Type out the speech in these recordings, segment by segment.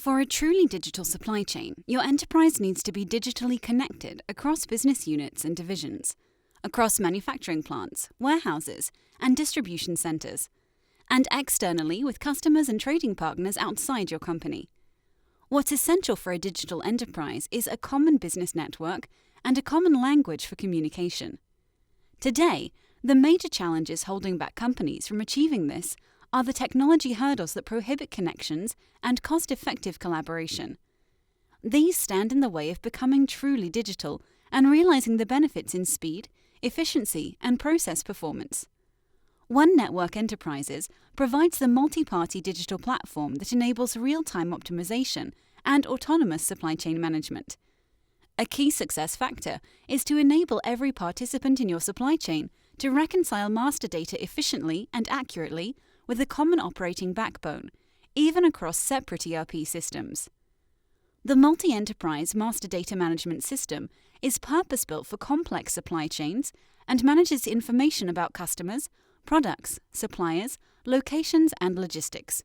For a truly digital supply chain, your enterprise needs to be digitally connected across business units and divisions, across manufacturing plants, warehouses, and distribution centers, and externally with customers and trading partners outside your company. What's essential for a digital enterprise is a common business network and a common language for communication. Today, the major challenges holding back companies from achieving this are the technology hurdles that prohibit connections and cost-effective collaboration. These stand in the way of becoming truly digital and realizing the benefits in speed, efficiency, and process performance. One Network Enterprises provides the multi-party digital platform that enables real-time optimization and autonomous supply chain management. A key success factor is to enable every participant in your supply chain to reconcile master data efficiently and accurately with a common operating backbone, even across separate ERP systems. The Multi-Enterprise Master Data Management System is purpose-built for complex supply chains and manages information about customers, products, suppliers, locations, and logistics.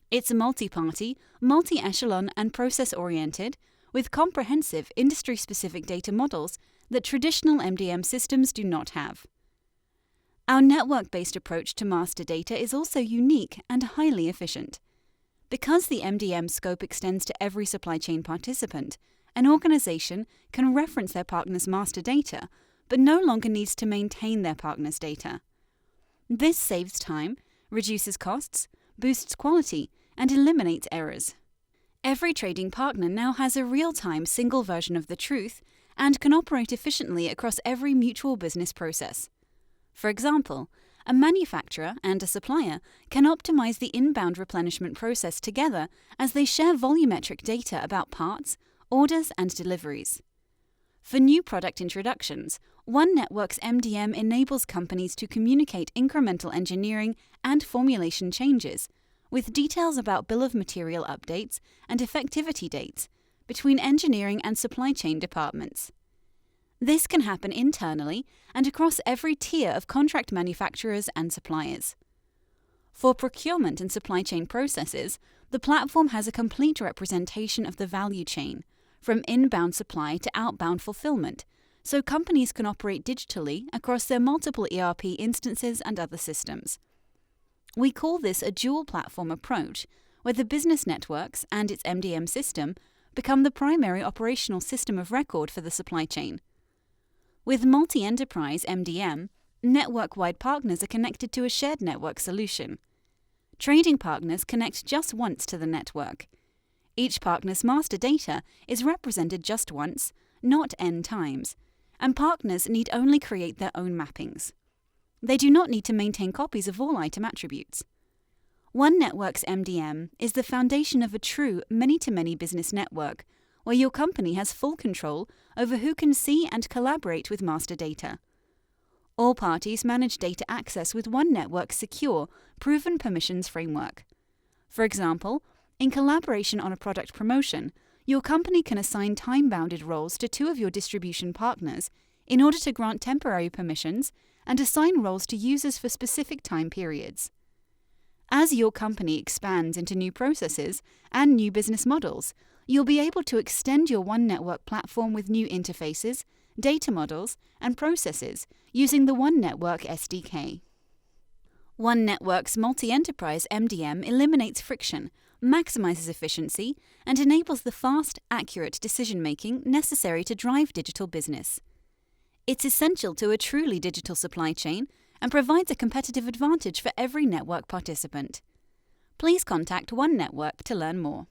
It's multi-party, multi-echelon, and process-oriented, with comprehensive industry-specific data models that traditional MDM systems do not have. Our network-based approach to master data is also unique and highly efficient. Because the MDM scope extends to every supply chain participant, an organization can reference their partner's master data, but no longer needs to maintain their partner's data. This saves time, reduces costs, boosts quality, and eliminates errors. Every trading partner now has a real-time single version of the truth and can operate efficiently across every mutual business process. For example, a manufacturer and a supplier can optimize the inbound replenishment process together as they share volumetric data about parts, orders, and deliveries. For new product introductions, One Network's MDM enables companies to communicate incremental engineering and formulation changes, with details about bill of material updates and effectivity dates between engineering and supply chain departments. This can happen internally and across every tier of contract manufacturers and suppliers. For procurement and supply chain processes, the platform has a complete representation of the value chain, from inbound supply to outbound fulfillment, so companies can operate digitally across their multiple ERP instances and other systems. We call this a dual platform approach, where the business networks and its MDM system become the primary operational system of record for the supply chain. With Multi-Enterprise MDM, network-wide partners are connected to a shared network solution. Trading partners connect just once to the network. Each partner's master data is represented just once, not n times, and partners need only create their own mappings. They do not need to maintain copies of all item attributes. One Network's MDM is the foundation of a true many-to-many business network, where your company has full control over who can see and collaborate with master data. All parties manage data access with One Network's secure, proven permissions framework. For example, in collaboration on a product promotion, your company can assign time-bounded roles to two of your distribution partners in order to grant temporary permissions and assign roles to users for specific time periods. As your company expands into new processes and new business models, you'll be able to extend your One Network platform with new interfaces, data models, and processes using the One Network SDK. One Network's Multi-Enterprise MDM eliminates friction, maximizes efficiency, and enables the fast, accurate decision-making necessary to drive digital business. It's essential to a truly digital supply chain and provides a competitive advantage for every network participant. Please contact One Network to learn more.